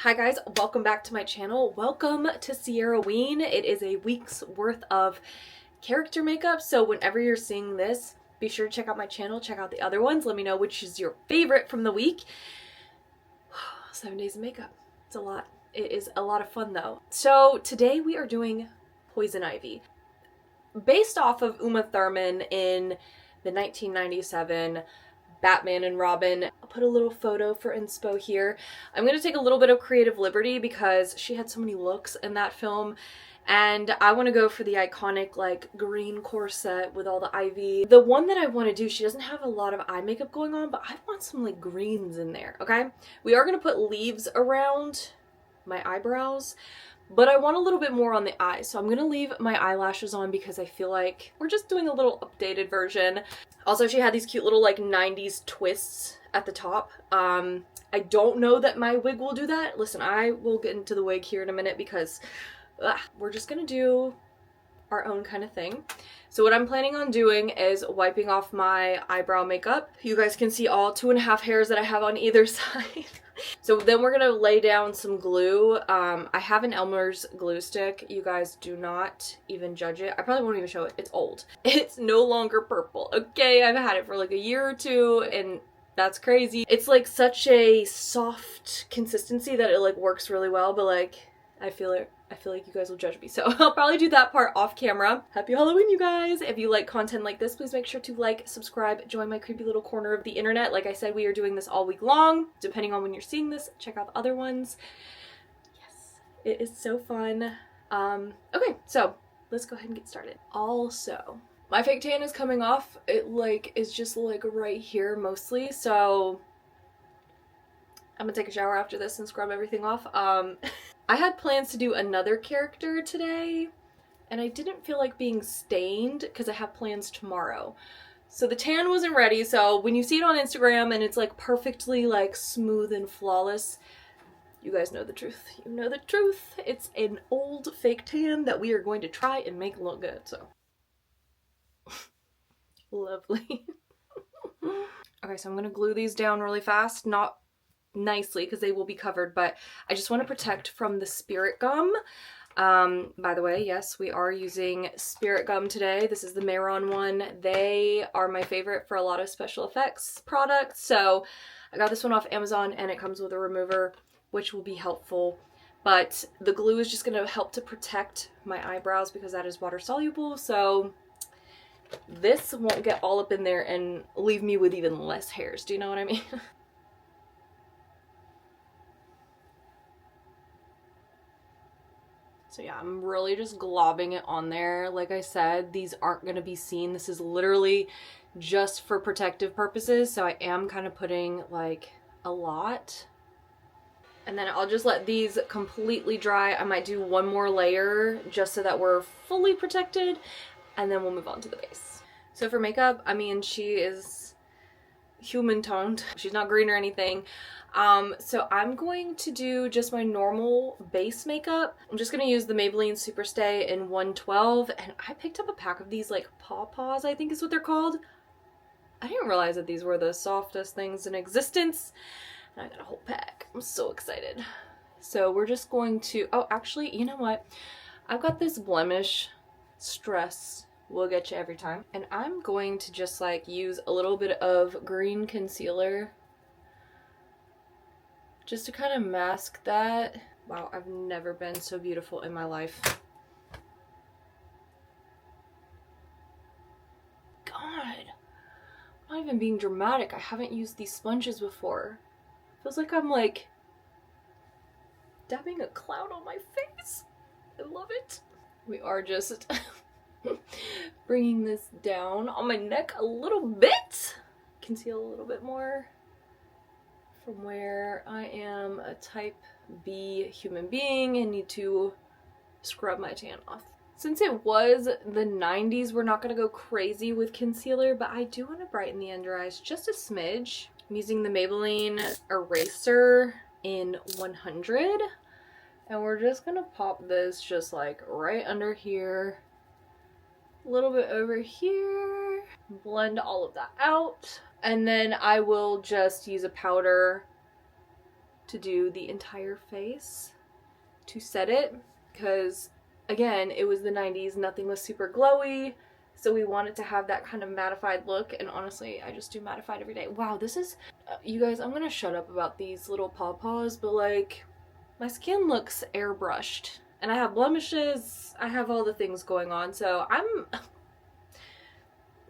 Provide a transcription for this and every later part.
Hi guys, welcome back to my channel. Welcome to Sierra Ween. It is a week's worth of character makeup, so whenever you're seeing this, be sure to check out my channel, check out the other ones, let me know which is your favorite from the week. 7 days of makeup. It's a lot. It is a lot of fun though. So today we are doing Poison Ivy. Based off of Uma Thurman in the 1997 Batman and Robin. I'll put a little photo for inspo here. I'm going to take a little bit of creative liberty because she had so many looks in that film, and I want to go for the iconic like green corset with all the ivy. The one that I want to do, she doesn't have a lot of eye makeup going on, but I want some like greens in there, okay? We are going to put leaves around my eyebrows, but I want a little bit more on the eyes, so I'm gonna leave my eyelashes on because I feel like we're just doing a little updated version. Also, she had these cute little like 90s twists at the top. I don't know that my wig will do that. Listen, I will get into the wig here in a minute because we're just gonna do our own kind of thing. So what I'm planning on doing is wiping off my eyebrow makeup. You guys can see all 2.5 hairs that I have on either side. So then we're gonna lay down some glue. I have an Elmer's glue stick. You guys do not even judge it. I probably won't even show it. It's old. It's no longer purple. Okay, I've had it for like a year or two and that's crazy. It's like such a soft consistency that it like works really well, but like I feel like you guys will judge me, so I'll probably do that part off camera. Happy Halloween, you guys! If you like content like this, please make sure to like, subscribe, join my creepy little corner of the internet. Like I said, we are doing this all week long. Depending on when you're seeing this, check out the other ones. Yes, it is so fun. Okay, so let's go ahead and get started. Also, my fake tan is coming off. It like is just like right here mostly, so I'm gonna take a shower after this and scrub everything off. I had plans to do another character today, and I didn't feel like being stained because I have plans tomorrow. So the tan wasn't ready, so when you see it on Instagram and it's like perfectly like smooth and flawless, you guys know the truth. You know the truth. It's an old fake tan that we are going to try and make look good, so. Lovely. Okay, so I'm gonna glue these down really fast, not nicely because they will be covered, but I just want to protect from the spirit gum. By the way, yes, we are using spirit gum today. This is the Mehron one. They are my favorite for a lot of special effects products, so I got this one off Amazon and it comes with a remover, which will be helpful, but the glue is just going to help to protect my eyebrows because that is water soluble, so this won't get all up in there and leave me with even less hairs. Do you know what I mean? So yeah, I'm really just globbing it on there. Like I said, these aren't going to be seen. This is literally just for protective purposes. So I am kind of putting like a lot. And then I'll just let these completely dry. I might do one more layer just so that we're fully protected. And then we'll move on to the base. So for makeup, I mean, she is human toned. She's not green or anything. So I'm going to do just my normal base makeup. I'm just going to use the Maybelline Superstay in 112, and I picked up a pack of these like pawpaws, I think is what they're called. I didn't realize that these were the softest things in existence, and I got a whole pack. I'm so excited. So we're just going to, oh, actually, you know what? I've got this blemish stress will get you every time, and I'm going to just like use a little bit of green concealer just to kind of mask that. Wow, I've never been so beautiful in my life. God, I'm not even being dramatic. I haven't used these sponges before. Feels like I'm like dabbing a cloud on my face. I love it. We are just bringing this down on my neck a little bit. Conceal a little bit more. From where I am a type B human being and need to scrub my tan off. Since it was the 90s, we're not going to go crazy with concealer, but I do want to brighten the under eyes just a smidge. I'm using the Maybelline Eraser in 100, and we're just going to pop this just like right under here, a little bit over here, blend all of that out. And then I will just use a powder to do the entire face to set it, because again, it was the 90s, nothing was super glowy, so we wanted to have that kind of mattified look. And honestly, I just do mattified every day. Wow, this is you guys, I'm gonna shut up about these little pawpaws, but like, my skin looks airbrushed and I have blemishes, I have all the things going on, so I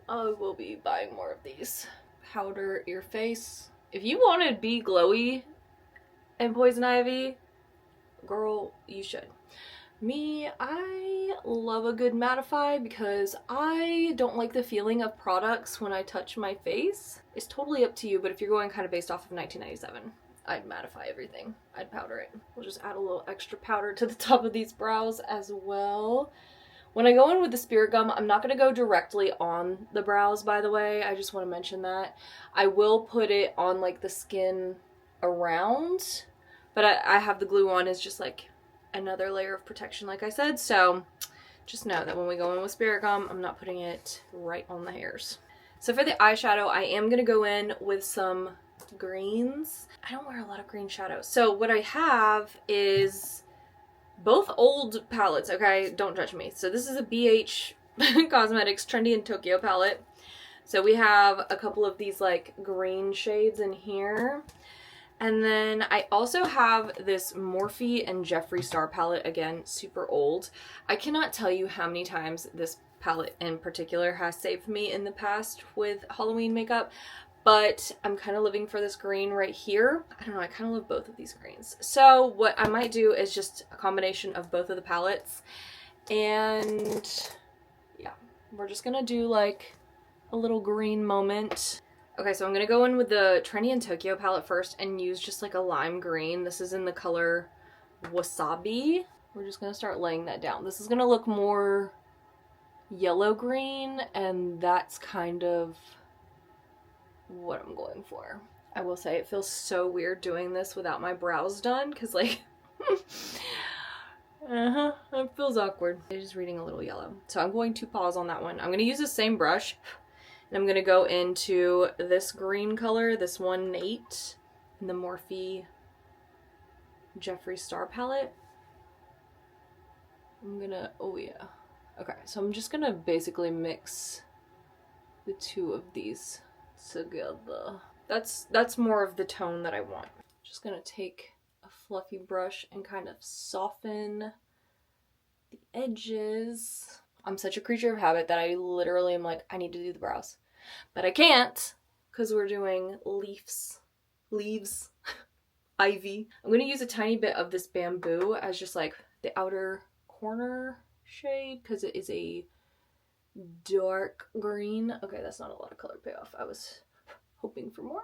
will be buying more of these. Powder your face. If you want to be glowy in Poison Ivy, girl, you should. Me, I love a good mattify because I don't like the feeling of products when I touch my face. It's totally up to you, but if you're going kind of based off of 1997, I'd mattify everything. I'd powder it. We'll just add a little extra powder to the top of these brows as well. When I go in with the Spirit Gum, I'm not going to go directly on the brows, by the way. I just want to mention that. I will put it on like the skin around, but I have the glue on as just like another layer of protection, like I said. So just know that when we go in with Spirit Gum, I'm not putting it right on the hairs. So for the eyeshadow, I am going to go in with some greens. I don't wear a lot of green shadows. So what I have is both old palettes, okay? Don't judge me. So this is a BH Cosmetics Trendy in Tokyo palette. So we have a couple of these like green shades in here. And then I also have this Morphe and Jeffree Star palette, again, super old. I cannot tell you how many times this palette in particular has saved me in the past with Halloween makeup, but I'm kind of living for this green right here. I don't know, I kind of love both of these greens. So what I might do is just a combination of both of the palettes, and yeah, we're just gonna do like a little green moment. Okay, so I'm gonna go in with the Trendy in Tokyo palette first and use just like a lime green. This is in the color Wasabi. We're just gonna start laying that down. This is gonna look more yellow green, and that's kind of what I'm going for. I will say it feels so weird doing this without my brows done, because like it feels awkward. I'm just reading a little yellow. So I'm going to pause on that one. I'm going to use the same brush, and I'm going to go into this green color, this 1-8 in the Morphe Jeffree Star palette. I'm gonna, oh yeah. Okay, so I'm just gonna basically mix the two of these together. That's more of the tone that I want. Just gonna take a fluffy brush and kind of soften the edges. I'm such a creature of habit that I literally am like, I need to do the brows, but I can't because we're doing leaves, ivy. I'm gonna use a tiny bit of this bamboo as just like the outer corner shade because it is a dark green. Okay, that's not a lot of color payoff. I was hoping for more.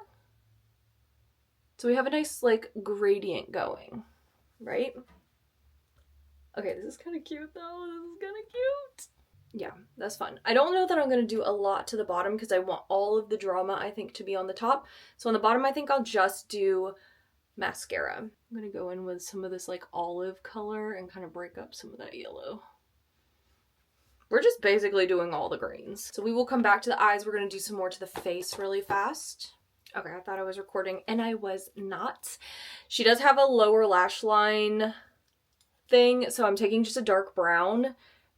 So we have a nice like gradient going, right? Okay, this is kind of cute though. This is kind of cute. Yeah, that's fun. I don't know that I'm going to do a lot to the bottom because I want all of the drama, I think, to be on the top. So on the bottom, I think I'll just do mascara. I'm going to go in with some of this like olive color and kind of break up some of that yellow. We're just basically doing all the greens. So we will come back to the eyes. We're going to do some more to the face really fast. Okay, I thought I was recording and I was not. She does have a lower lash line thing, so I'm taking just a dark brown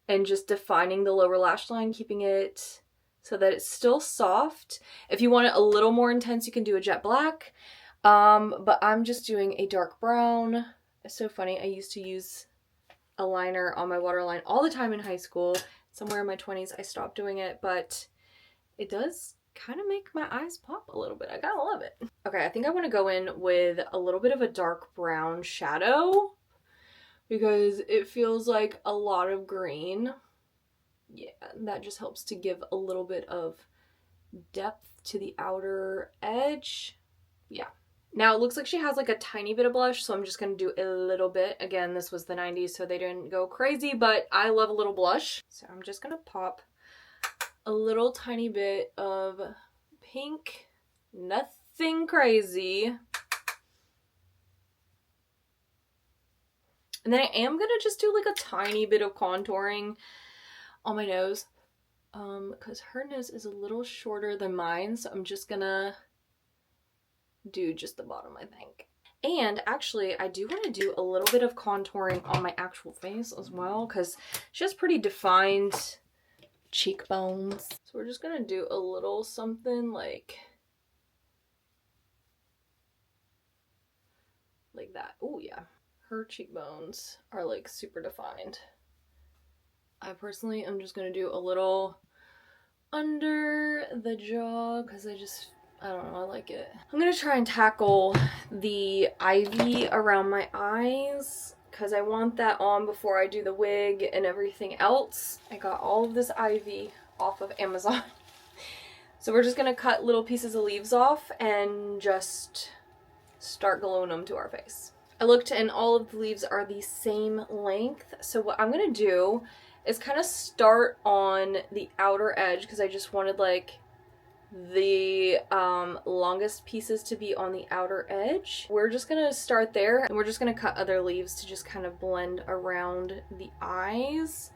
and just defining the lower lash line, keeping it so that it's still soft. If you want it a little more intense, you can do a jet black. But I'm just doing a dark brown. It's so funny. I used to use a liner on my waterline all the time in high school. Somewhere in my 20s, I stopped doing it, but it does kind of make my eyes pop a little bit. I gotta love it. Okay, I think I want to go in with a little bit of a dark brown shadow because it feels like a lot of green. Yeah, that just helps to give a little bit of depth to the outer edge. Yeah. Now it looks like she has like a tiny bit of blush, so I'm just going to do a little bit. Again, this was the 90s, so they didn't go crazy, but I love a little blush. So I'm just going to pop a little tiny bit of pink. Nothing crazy. And then I am going to just do like a tiny bit of contouring on my nose. Because her nose is a little shorter than mine, so I'm just going to do just the bottom, I think. And actually, I do want to do a little bit of contouring on my actual face as well, because she has pretty defined cheekbones. So we're just gonna do a little something like that. Oh yeah, her cheekbones are like super defined. I personally am just gonna do a little under the jaw because I don't know, I like it. I'm gonna try and tackle the ivy around my eyes because I want that on before I do the wig and everything else. I got all of this ivy off of Amazon. So we're just gonna cut little pieces of leaves off and just start gluing them to our face. I looked and all of the leaves are the same length. So what I'm gonna do is kind of start on the outer edge because I just wanted like the longest pieces to be on the outer edge. We're just gonna start there and we're just gonna cut other leaves to just kind of blend around the eyes.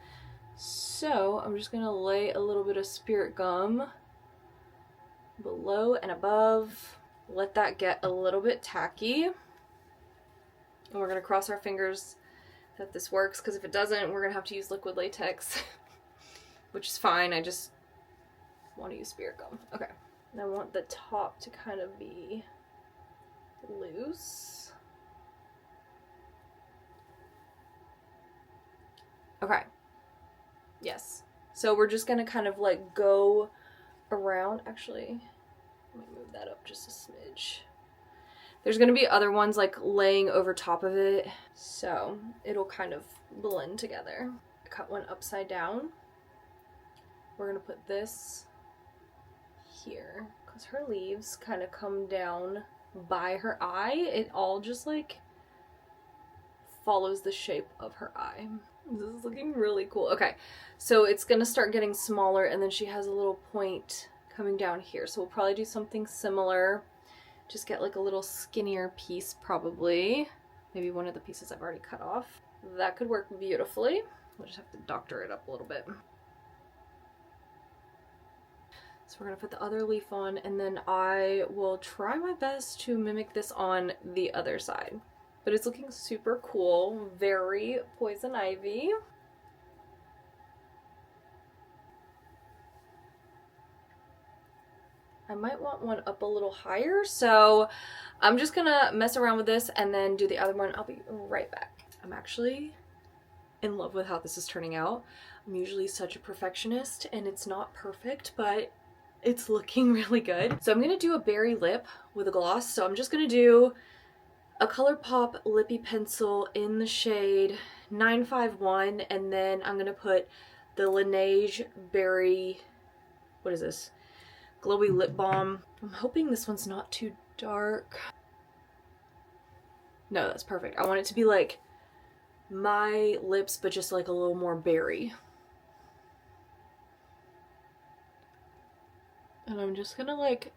So I'm just gonna lay a little bit of spirit gum below and above. Let that get a little bit tacky. And we're gonna cross our fingers that this works, because if it doesn't, we're gonna have to use liquid latex, which is fine. I just want to use spirit gum. Okay. And I want the top to kind of be loose. Okay. Yes. So we're just gonna kind of like go around. Actually, let me move that up just a smidge. There's gonna be other ones like laying over top of it, so it'll kind of blend together. Cut one upside down. We're gonna put this here because her leaves kind of come down by her eye. It all just like follows the shape of her eye. This is looking really cool. Okay, so it's gonna start getting smaller and then she has a little point coming down here. So we'll probably do something similar. Just get like a little skinnier piece probably. Maybe one of the pieces I've already cut off. That could work beautifully. We'll just have to doctor it up a little bit. So we're gonna put the other leaf on and then I will try my best to mimic this on the other side. But it's looking super cool, very poison ivy. I might want one up a little higher, so I'm just gonna mess around with this and then do the other one. I'll be right back. I'm actually in love with how this is turning out. I'm usually such a perfectionist and it's not perfect, but it's looking really good. So I'm gonna do a berry lip with a gloss. So I'm just gonna do a ColourPop lippy pencil in the shade 951, and then I'm gonna put the Laneige Berry, what is this? Glowy lip balm. I'm hoping this one's not too dark. No, that's perfect. I want it to be like my lips, but just like a little more berry. And I'm just gonna like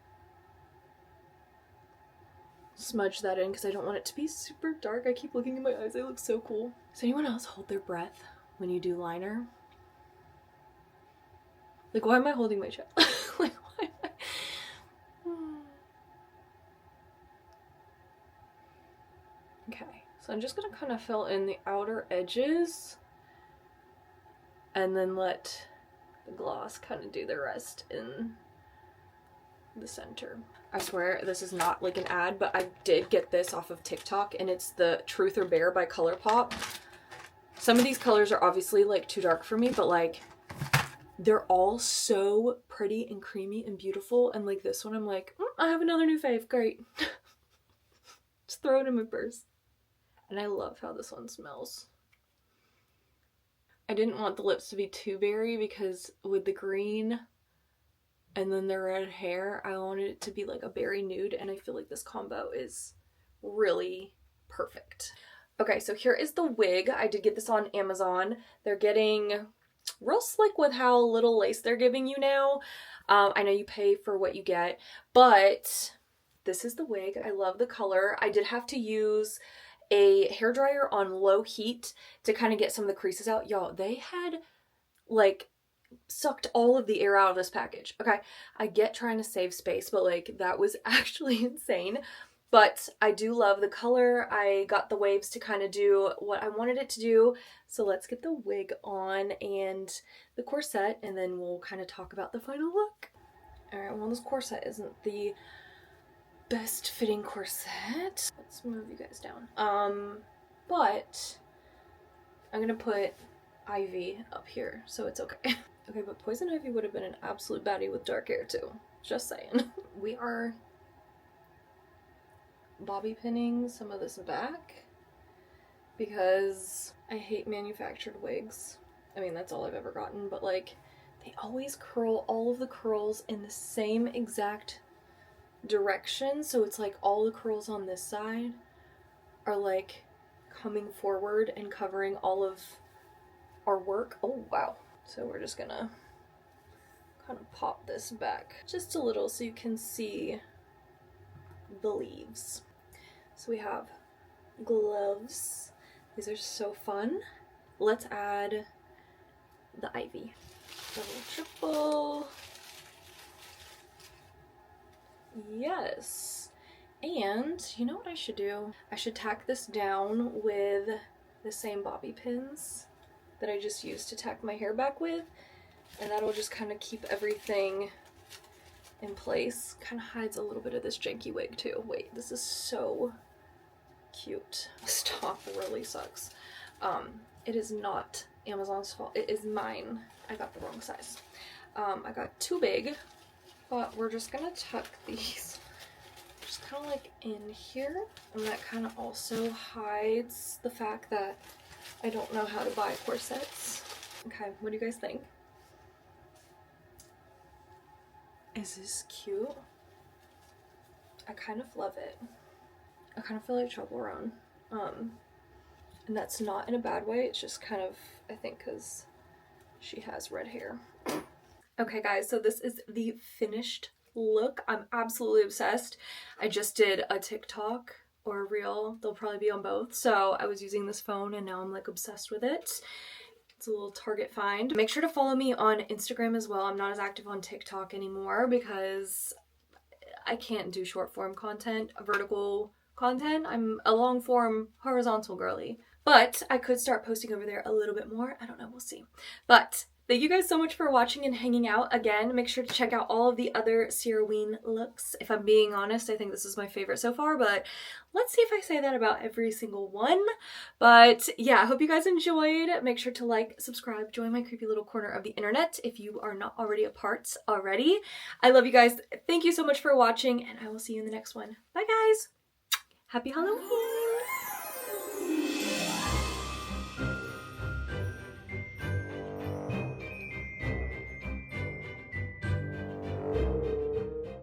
smudge that in because I don't want it to be super dark. I keep looking in my eyes. They look so cool. Does anyone else hold their breath when you do liner? Like, why am I holding my chest? Like, why am I... Okay, so I'm just gonna kind of fill in the outer edges and then let the gloss kind of do the rest in the center. I swear this is not like an ad, but I did get this off of TikTok and it's the Truth or Bear by ColourPop. Some of these colors are obviously like too dark for me, but like they're all so pretty and creamy and beautiful, and like this one I'm like, I have another new fave, great. Just throw it in my purse. And I love how this one smells. I didn't want the lips to be too berry because with the green and then the red hair, I wanted it to be like a berry nude, and I feel like this combo is really perfect. Okay, so here is the wig. I did get this on Amazon. They're getting real slick with how little lace they're giving you now. I know you pay for what you get, but this is the wig. I love the color. I did have to use a hairdryer on low heat to kind of get some of the creases out. Y'all, they had like sucked all of the air out of this package. Okay, I get trying to save space, but like that was actually insane. But I do love the color. I got the waves to kind of do what I wanted it to do. So let's get the wig on and the corset, and then we'll kind of talk about the final look. All right, well, this corset isn't the best fitting corset. Let's move you guys down. But I'm gonna put Ivy up here, so it's okay. Okay, but Poison Ivy would have been an absolute baddie with dark hair too. Just saying. We are bobby pinning some of this back because I hate manufactured wigs. I mean, that's all I've ever gotten, but like, they always curl all of the curls in the same exact direction, so it's like all the curls on this side are like coming forward and covering all of our work. Oh wow. So we're just gonna kind of pop this back just a little so you can see the leaves. So we have gloves. These are so fun. Let's add the ivy. Double, triple. Yes. And you know what I should do? I should tack this down with the same bobby pins that I just used to tack my hair back with, and that'll just kind of keep everything in place. Kind of hides a little bit of this janky wig too. Wait, this is so cute. Stop, really sucks. It is not Amazon's fault. It is mine. I got the wrong size. I got too big, but we're just gonna tuck these just kind of like in here, and that kind of also hides the fact that I don't know how to buy corsets. Okay, what do you guys think? Is this cute? I kind of love it. I kind of feel like Trouble Run. And that's not in a bad way, it's just kind of, I think, because she has red hair. Okay guys, so this is the finished look. I'm absolutely obsessed. I just did a TikTok or a reel, they'll probably be on both. So I was using this phone and now I'm like obsessed with it. It's a little Target find. Make sure to follow me on Instagram as well. I'm not as active on TikTok anymore because I can't do short form content, vertical content. I'm a long form horizontal girly. But I could start posting over there a little bit more. I don't know, we'll see. But thank you guys so much for watching and hanging out. Again, make sure to check out all of the other Ciara Ween looks. If I'm being honest, I think this is my favorite so far, but let's see if I say that about every single one. But yeah, I hope you guys enjoyed. Make sure to like, subscribe, join my creepy little corner of the internet if you are not already a part already. I love you guys. Thank you so much for watching, and I will see you in the next one. Bye guys. Happy Halloween.